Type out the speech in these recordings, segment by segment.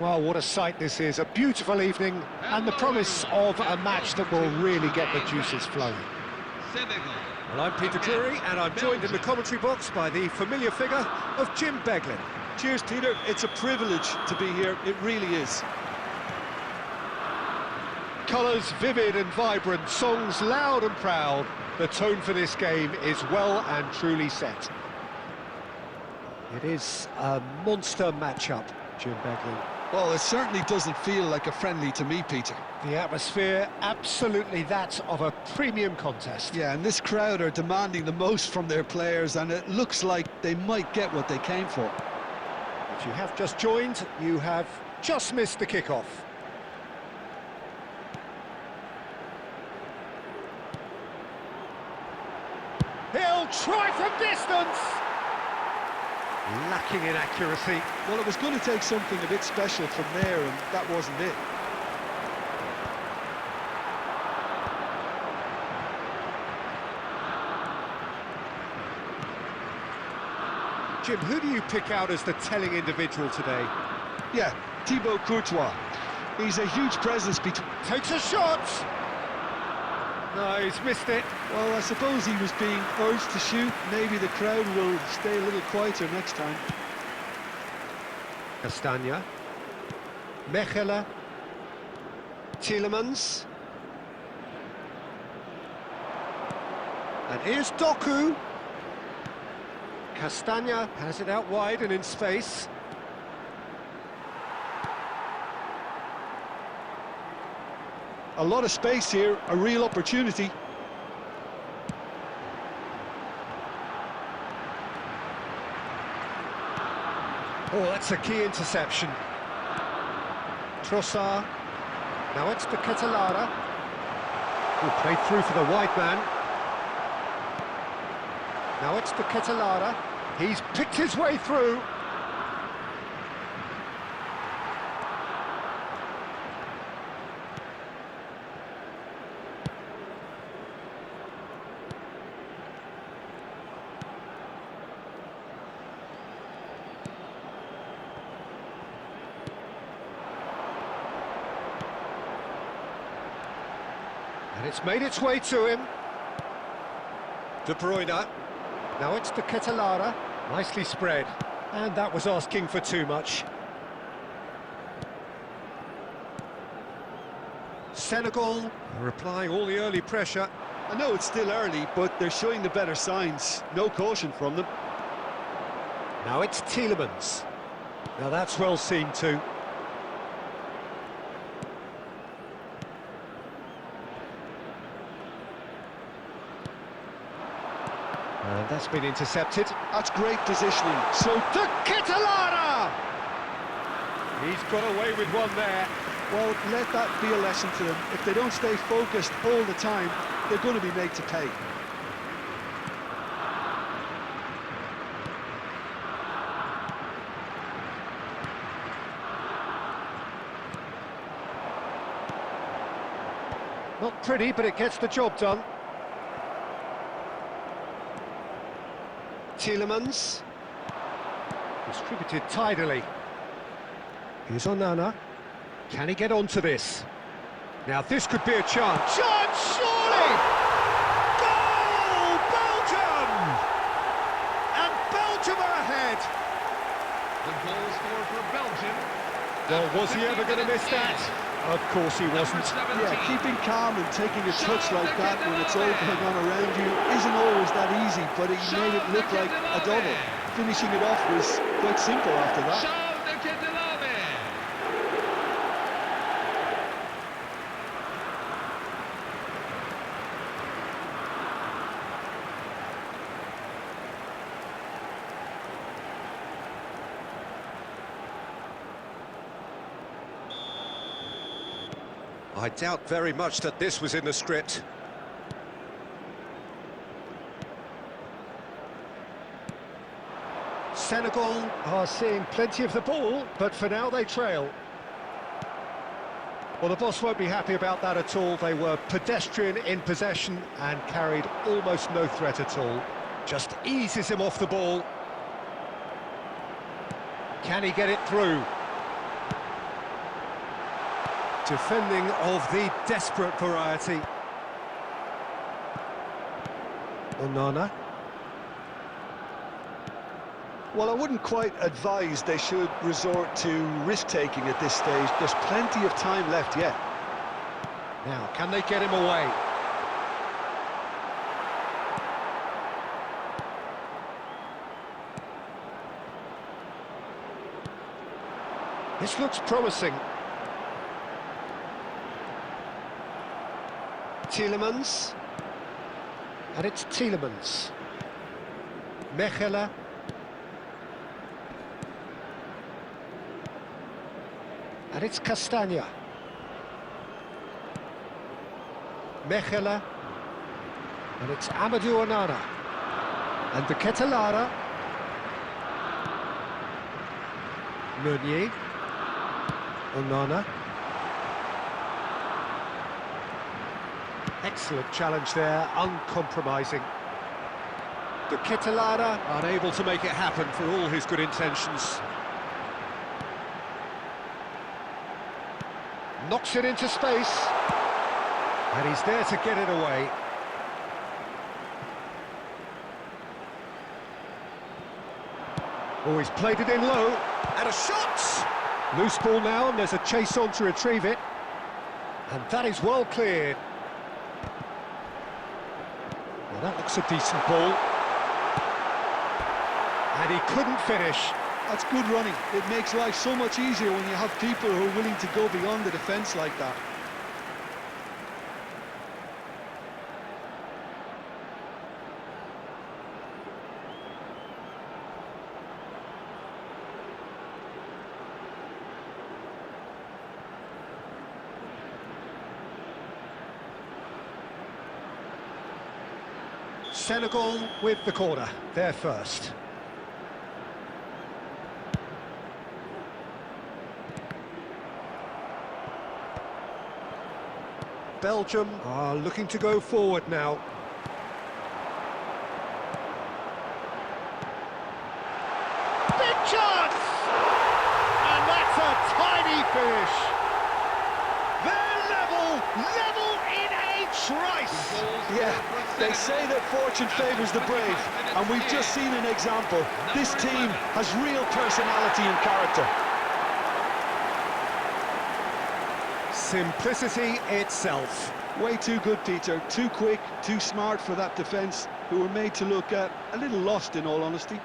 Well, what a sight this is. A beautiful evening and the promise of a match that will really get the juices flowing. Well, I'm Peter Drury, and I'm joined in the commentary box by the familiar figure of Jim Beglin. Cheers, Peter. It's a privilege to be here. It really is. Colours vivid and vibrant, songs loud and proud. The tone for this game is well and truly set. It is a monster matchup, Jim Beglin. Well, it certainly doesn't feel like a friendly to me, Peter. The atmosphere, absolutely that of a premium contest. Yeah, and this crowd are demanding the most from their players, and it looks like they might get what they came for. If you have just joined, you have just missed the kickoff. He'll try from distance! Lacking in accuracy. Well, it was going to take something a bit special from there, and that wasn't it. Jim, who do you pick out as the telling individual today? Yeah, Thibaut Courtois. He's a huge presence between... Takes a shot! No, he's missed it. Well, I suppose he was being urged to shoot. Maybe the crowd will stay a little quieter next time. Castagna. Mechelen. Tielemans. And here's Doku. Castagna has it out wide and in space. A lot of space here, a real opportunity. Oh, that's a key interception. Trossard. Now it's to Catalara. Who played through for the wide man. Now it's to Catalara. He's picked his way through. And it's made its way to him. De Bruyne. Now it's to Catalara. Nicely spread. And that was asking for too much. Senegal are applying all the early pressure. I know it's still early, but they're showing the better signs. No caution from them. Now it's Tielemans. Now that's well seen too. And that's been intercepted. That's great positioning. So to Catalara! He's got away with one there. Well, let that be a lesson to them. If they don't stay focused all the time, they're going to be made to pay. Not pretty, but it gets the job done. Tielemans. Distributed tidily. Here's Onana. Can he get onto this? Now this could be a chance. Chance, surely! Goal! Belgium! And Belgium are ahead! The goal scorer for Belgium. Well, was he ever going to miss that? Of course he wasn't. Yeah, keeping calm and taking a touch like that when it's all going on around you isn't always that easy, but he made it look like a double. Finishing it off was quite simple after that. I doubt very much that this was in the script. Senegal are seeing plenty of the ball, but for now they trail. Well, the boss won't be happy about that at all. They were pedestrian in possession and carried almost no threat at all. Just eases him off the ball. Can he get it through? Defending of the desperate variety. Onana. Well, I wouldn't quite advise they should resort to risk-taking at this stage. There's plenty of time left yet. Now, can they get him away? This looks promising. Tielemans. And it's Tielemans. Mechelen. And it's Castagna. Mechelen. And it's Amadou Onana. And the Ketelara. Meunier. Onana. Excellent challenge there, uncompromising. The Ketelara, Unable to make it happen for all his good intentions. knocks it into space. And he's there to get it away. Oh, he's played it in low. And a shot! Loose ball now, and there's a chase on to retrieve it. And that is well cleared. Well, that looks a decent ball. And he couldn't finish. That's good running. It makes life so much easier when you have people who are willing to go beyond the defence like that. Senegal with the corner, they're first. Belgium are looking to go forward now. Big chance! And that's a tiny finish. They're level in a trice. Yeah, they say that fortune favours the brave, and we've just seen an example. This team has real personality and character. Simplicity itself. Way too good, Peter. Too quick, too smart for that defence, who were made to look a little lost, in all honesty.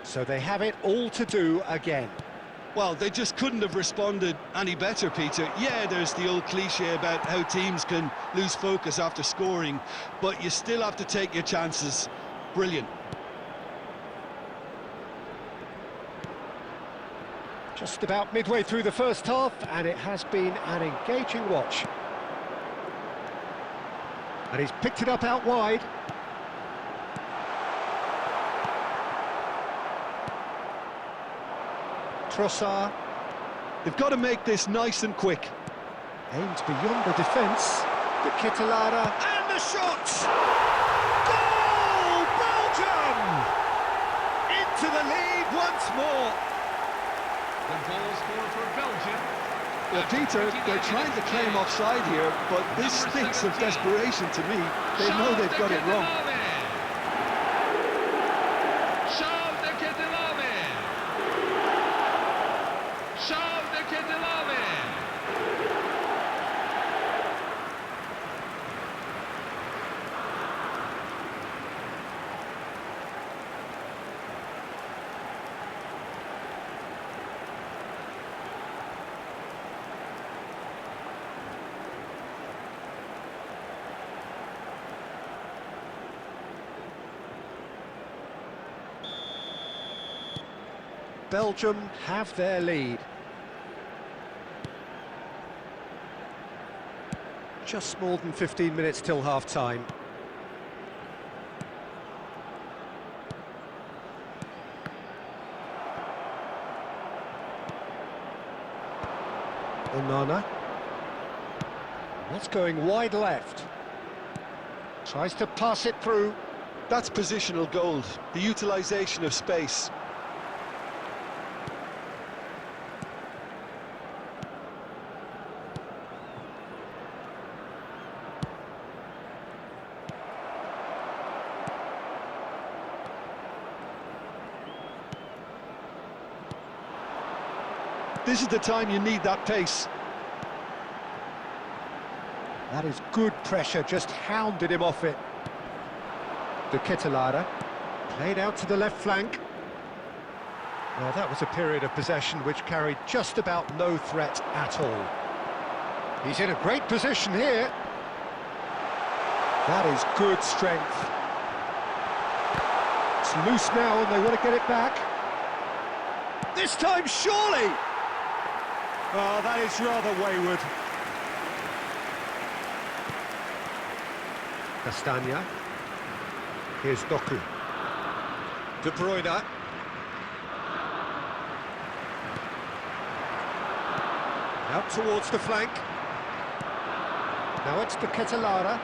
So they have it all to do again. Well, they just couldn't have responded any better, Peter. Yeah, there's the old cliche about how teams can lose focus after scoring, but you still have to take your chances. Brilliant. Just about midway through the first half, and it has been an engaging watch. And he's picked it up out wide. Trossard. They've got to make this nice and quick. Aimed beyond the defence. The Ketelara. And the shot! Goal! Belgium! Into the lead once more. The goal scorer for Belgium. Well, Peter, they're trying to claim offside here, but this stinks of desperation to me. They know they've got it wrong. Belgium have their lead. Just more than 15 minutes till half-time. Onana. That's going wide left. Tries to pass it through. That's positional gold, the utilisation of space. This is the time you need that pace. That is good pressure, just hounded him off it. De Ketelaere, played out to the left flank. Well, that was a period of possession which carried just about no threat at all. He's in a great position here. That is good strength. It's loose now and they want to get it back. This time, surely! Oh, that is rather wayward. Castagna. Here's Doku. De Bruyne. Out towards the flank. Now it's De Ketelaere.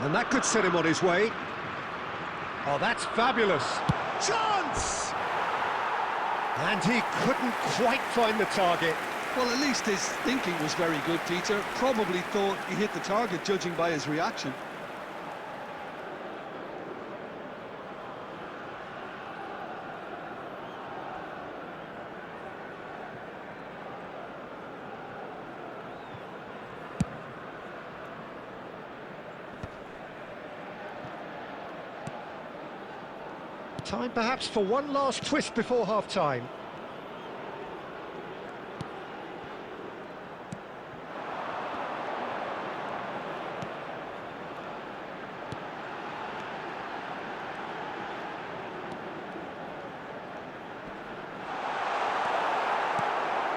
And that could set him on his way. Oh, that's fabulous. Chance! And he couldn't quite find the target. Well, at least his thinking was very good, Peter. Probably thought he hit the target, judging by his reaction. Time perhaps for one last twist before half-time.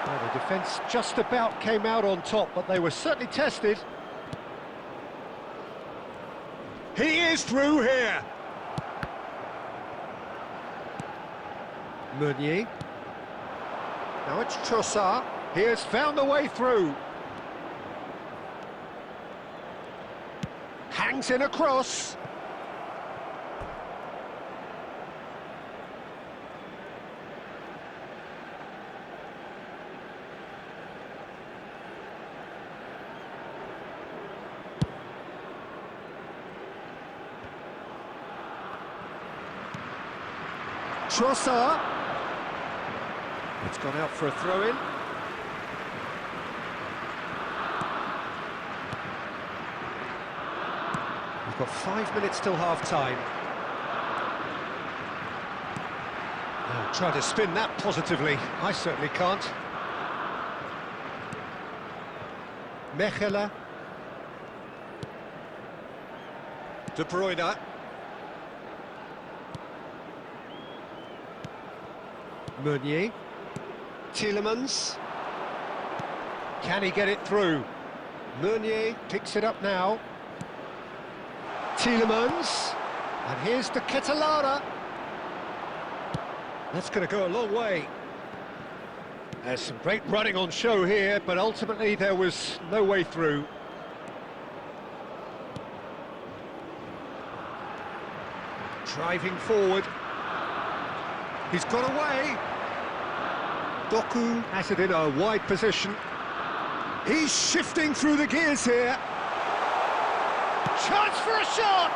Well, the defence just about came out on top, but they were certainly tested. He is through here. Meunier. Now it's Trossard. He has found a way through. Hangs in across. Trossard. It's gone out for a throw-in. We've got 5 minutes till half-time. Oh, try to spin that positively. I certainly can't. Mechelen. De Bruyne. Meunier. Tielemans. Can he get it through? Meunier picks it up now. Tielemans. And here's De Ketelaere. That's going to go a long way. There's some great running on show here, but ultimately there was no way through. Driving forward. He's got away. Doku has it in a wide position. He's shifting through the gears here. Chance for a shot!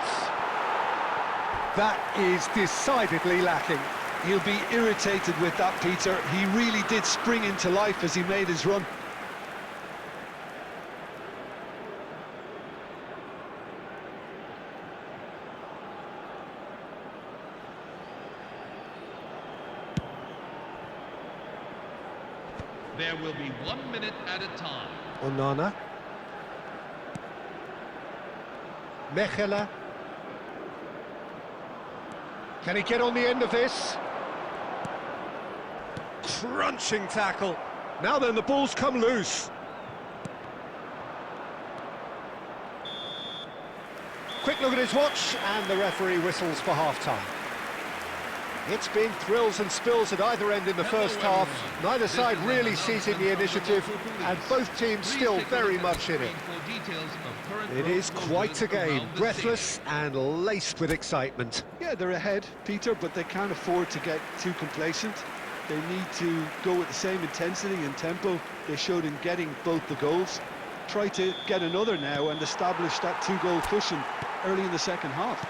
That is decidedly lacking. He'll be irritated with that, Peter. He really did spring into life as he made his run. There will be 1 minute at a time. Onana. Mechelen. Can he get on the end of this? Crunching tackle. Now then, the ball's come loose. Quick look at his watch, and the referee whistles for half-time. It's been thrills and spills at either end in the first half. Neither side really seizing the initiative, and both teams still very much in it. It is quite a game, breathless and laced with excitement. Yeah, they're ahead, Peter, but they can't afford to get too complacent. They need to go with the same intensity and tempo they showed in getting both the goals. Try to get another now and establish that two-goal cushion early in the second half.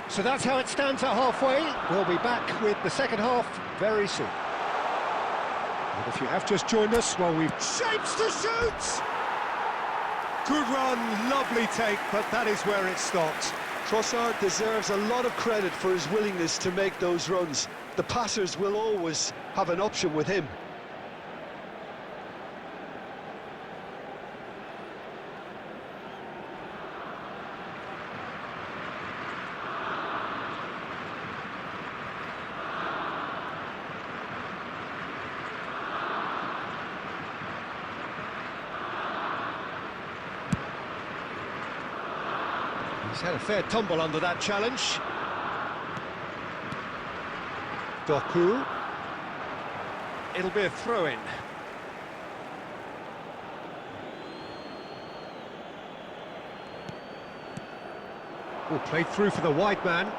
So that's how it stands at halfway. We'll be back with the second half very soon. And if you have just joined us, well, we've shapes to shoot! Good run, lovely take, but that is where it stopped. Trossard deserves a lot of credit for his willingness to make those runs. The passers will always have an option with him. He's had a fair tumble under that challenge. Doku. It'll be a throw-in. Oh, played through for the wide man.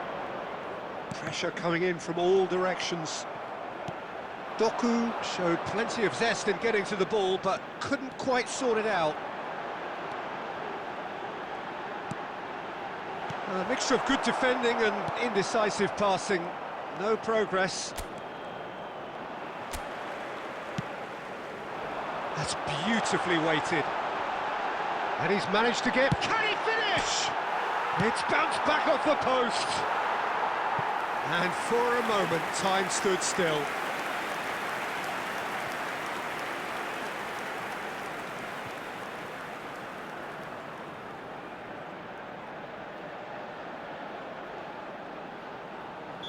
Pressure coming in from all directions. Doku showed plenty of zest in getting to the ball, but couldn't quite sort it out. A mixture of good defending and indecisive passing. No progress. That's beautifully weighted. And he's managed to get... Can he finish? It's bounced back off the post. And for a moment, time stood still.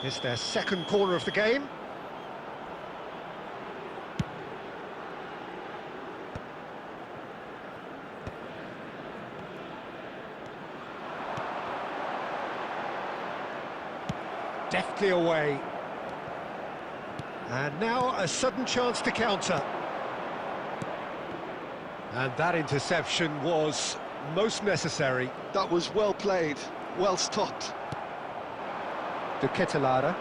It's their second corner of the game. Deftly away. And now a sudden chance to counter. And that interception was most necessary. That was well played, well stopped. De Ketelare.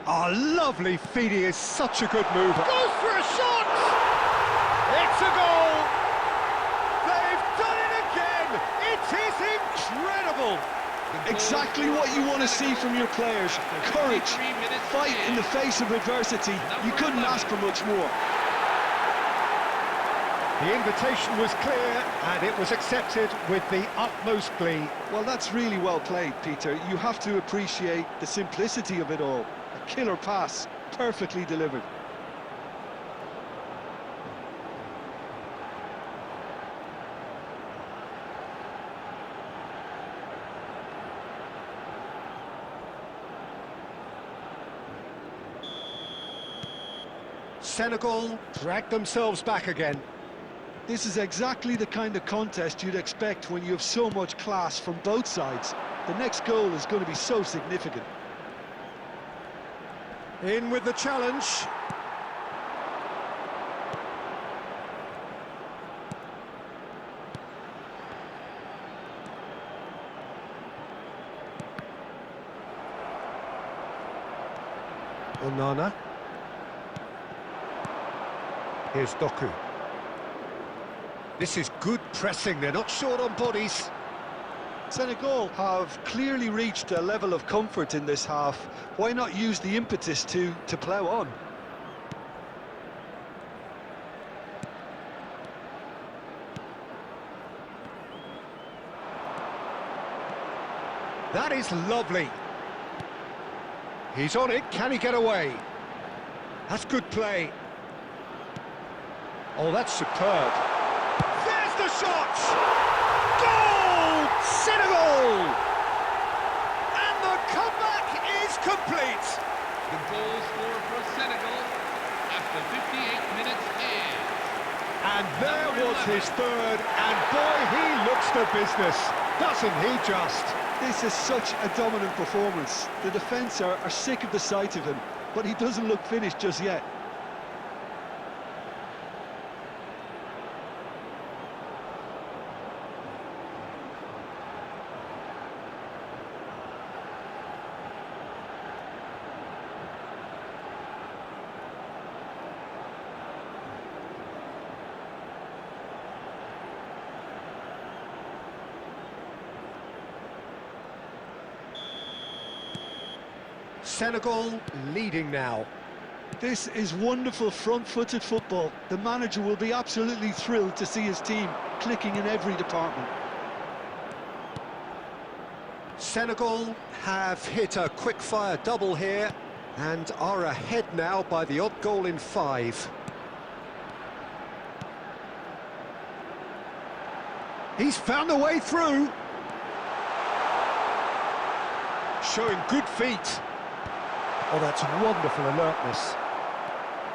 Oh, lovely feed, he is such a good mover. Goes for a shot! It's a goal! They've done it again! It is incredible! Exactly what you want to see from your players. Courage, fight in the face of adversity. You couldn't ask for much more. The invitation was clear and it was accepted with the utmost glee. Well, that's really well played, Peter. You have to appreciate the simplicity of it all. A killer pass, perfectly delivered. Senegal dragged themselves back again. This is exactly the kind of contest you'd expect when you have so much class from both sides. The next goal is going to be so significant. In with the challenge. Onana. Here's Doku. This is good pressing, they're not short on bodies. Senegal have clearly reached a level of comfort in this half. Why not use the impetus to plough on? That is lovely. He's on it, can he get away? That's good play. Oh, that's superb. There's the shot! Goal! Senegal! And the comeback is complete. The goal scorer for Senegal, after 58 minutes is... And there was his third, and boy, he looks the business, doesn't he just? This is such a dominant performance. The defence are sick of the sight of him, but he doesn't look finished just yet. Senegal leading now. This is wonderful front-footed football. The manager will be absolutely thrilled to see his team clicking in every department. Senegal have hit a quick-fire double here and are ahead now by the odd goal in 5. He's found a way through. Showing good feet. Oh, that's wonderful alertness.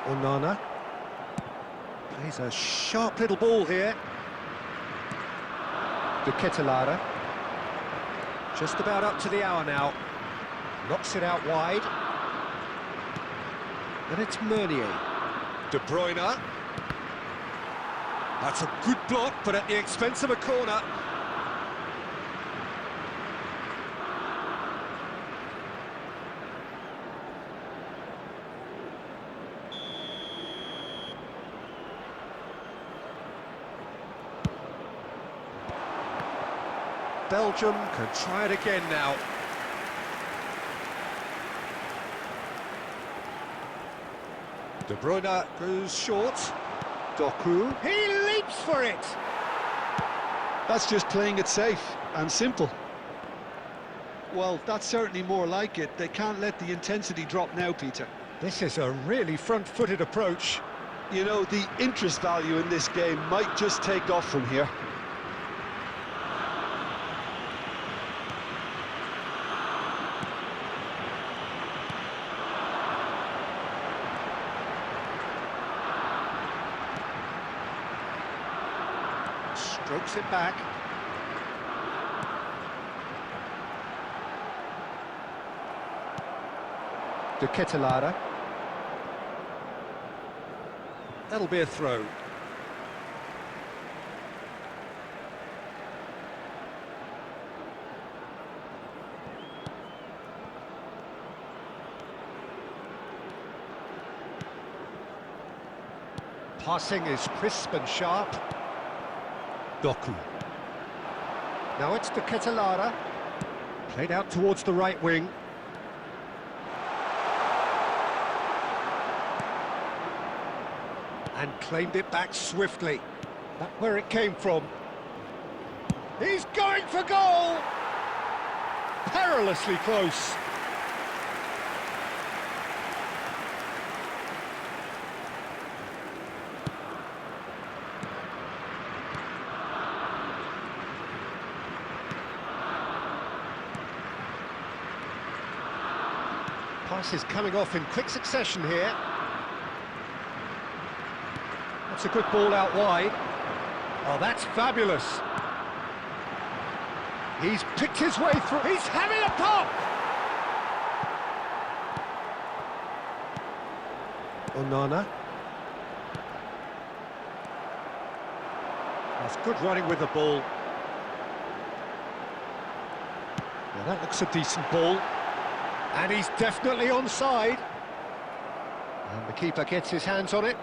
Onana plays a sharp little ball here. De Ketelaere. Just about up to the hour now. Knocks it out wide. And it's Meunier. De Bruyne. That's a good block, but at the expense of a corner. Belgium can try it again now. De Bruyne goes short. Doku. He leaps for it! That's just playing it safe and simple. Well, that's certainly more like it. They can't let the intensity drop now, Peter. This is a really front-footed approach. You know, the interest value in this game might just take off from here. Strokes it back. De Ketelaere. That'll be a throw. Passing is crisp and sharp. Doku. Now it's De Ketelaere. Played out towards the right wing. And claimed it back swiftly. That's where it came from. He's going for goal! Perilously close. Pass is coming off in quick succession here. That's a good ball out wide. Oh, that's fabulous. He's picked his way through. He's having a pop! Onana. That's good running with the ball. Now that looks a decent ball. And he's definitely onside. And the keeper gets his hands on it.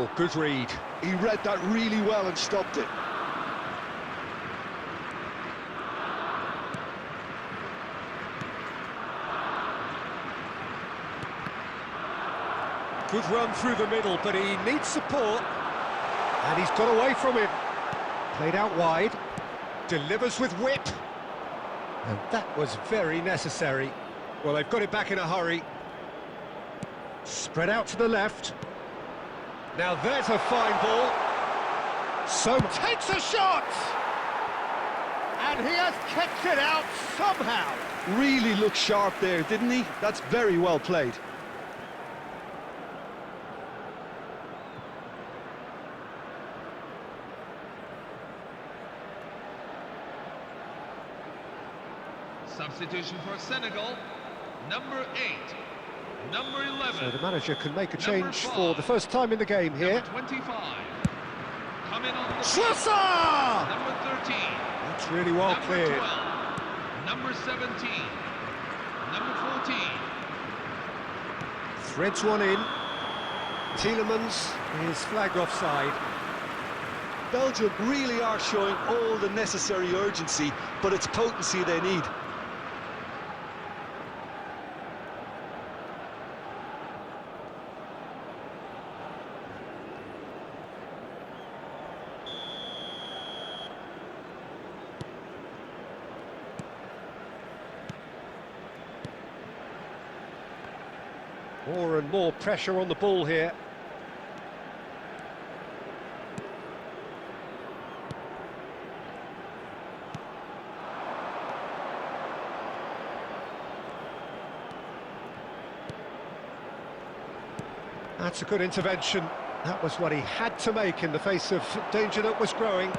Oh, good read. He read that really well and stopped it. Good run through the middle, but he needs support. And he's got away from him. Played out wide. Delivers with whip. And that was very necessary. Well, they've got it back in a hurry. Spread out to the left. Now there's a fine ball. So takes a shot! And he has kept it out somehow. Really looked sharp there, didn't he? That's very well played. Substitution for Senegal, number 8, number 11. So the manager can make a change 5, for the first time in the game here. Number 25. Coming on the Schlusser! Number 13. That's really well Number cleared. 12. Number 17. Number 14. Threads one in. Tielemans is flagged offside. Belgium really are showing all the necessary urgency, but it's potency they need. More and more pressure on the ball here. That's a good intervention. That was what he had to make in the face of danger that was growing.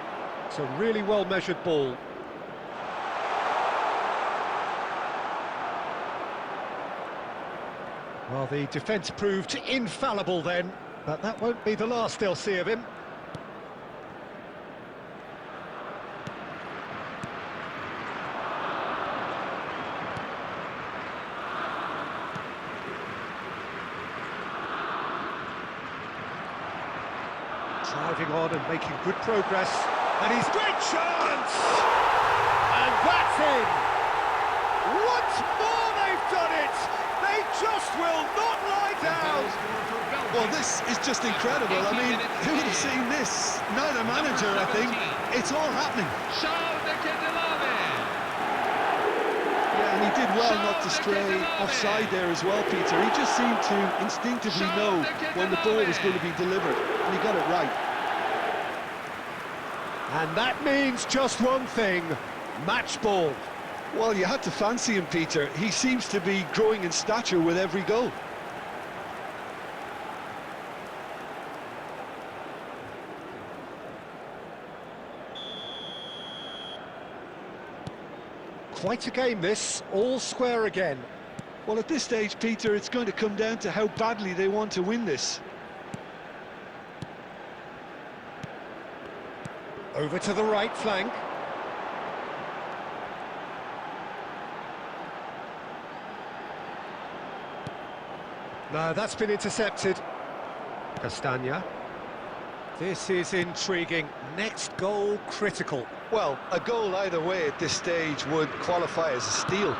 It's a really well-measured ball. Well, the defence proved infallible then, but that won't be the last they'll see of him. Driving on and making good progress, and he's great chance! And that's in! Once more they've done it! They just will not lie down! Well, this is just incredible. I mean, who would have seen this? Neither manager, I think. It's all happening. Yeah, and he did well not to stray offside there as well, Peter. He just seemed to instinctively know when the ball was going to be delivered, and he got it right. And that means just one thing, match ball. Well, you had to fancy him, Peter. He seems to be growing in stature with every goal. Quite a game this, all square again. Well, at this stage, Peter, it's going to come down to how badly they want to win this. Over to the right flank. No, that's been intercepted. Castagna. This is intriguing. Next goal critical. Well, a goal either way at this stage would qualify as a steal.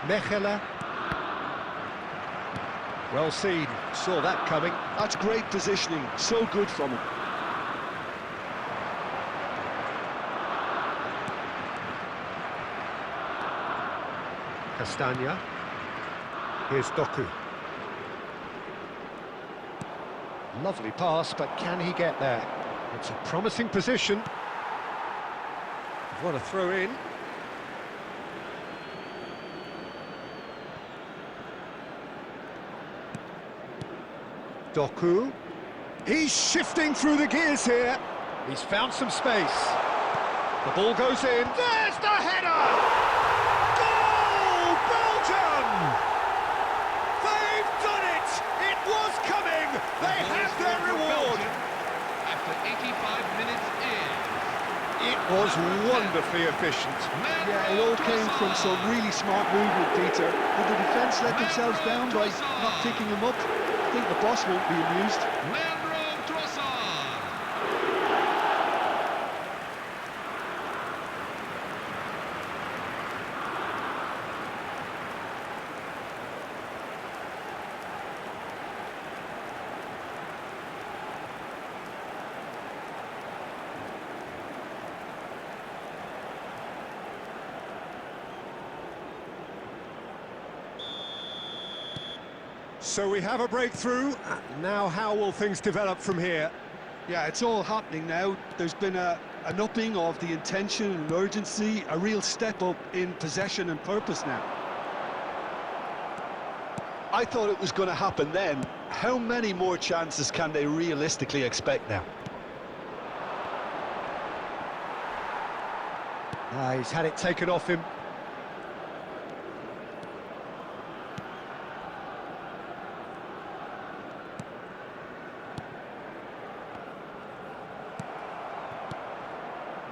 Mechela. Well seen, saw that coming. That's great positioning, so good from him. Castagna. Here's Doku. Lovely pass, but can he get there? It's a promising position. What a throw in. Doku. He's shifting through the gears here. He's found some space. The ball goes in. There's the header! Goal, Belgium! They've done it! It was coming! They have their reward! After 85 minutes in. It was wonderfully efficient. Yeah, it all came from some really smart movement, Peter. Did the defence let themselves down by not picking him up? think the boss won't be amused. Leandro Trossard. So we have a breakthrough. Now how will things develop from here? Yeah, it's all happening now. There's been an upping of the intention and urgency, a real step up in possession and purpose now. I thought it was going to happen then. How many more chances can they realistically expect now? He's had it taken off him.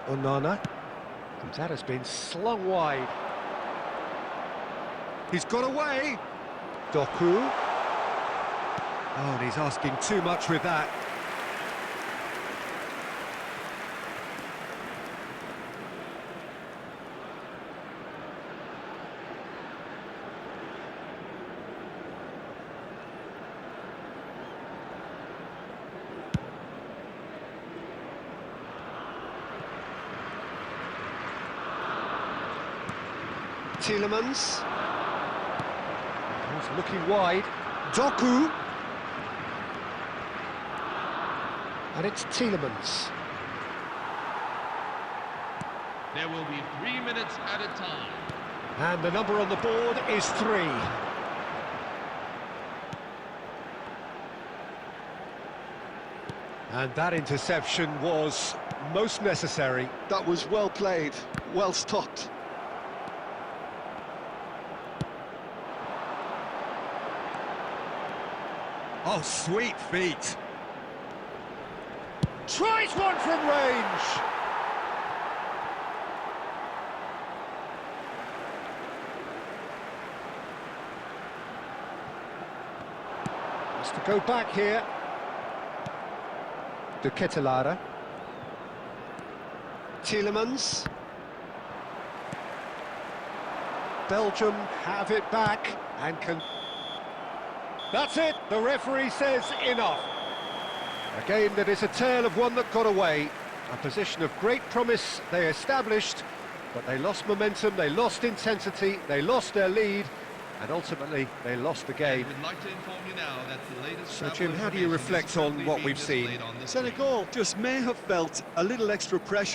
Onana. That has been slung wide. He's got away. Doku. Oh, and he's asking too much with that. Tielemans. He's looking wide. Doku. And it's Tielemans. There will be 3 minutes at a time. And the number on the board is 3. And that interception was most necessary. That was well played, well stopped. Oh, sweet feet. Tries one from range. Has to go back here. De Ketelaere. Tielemans. Belgium have it back and can... That's it, the referee says enough. A game that is a tale of one that got away. A position of great promise they established, but they lost momentum, they lost intensity, they lost their lead, and ultimately they lost the game. We'd like to inform you now that the latest So Jim, how do you reflect on what we've seen? Senegal just may have felt a little extra pressure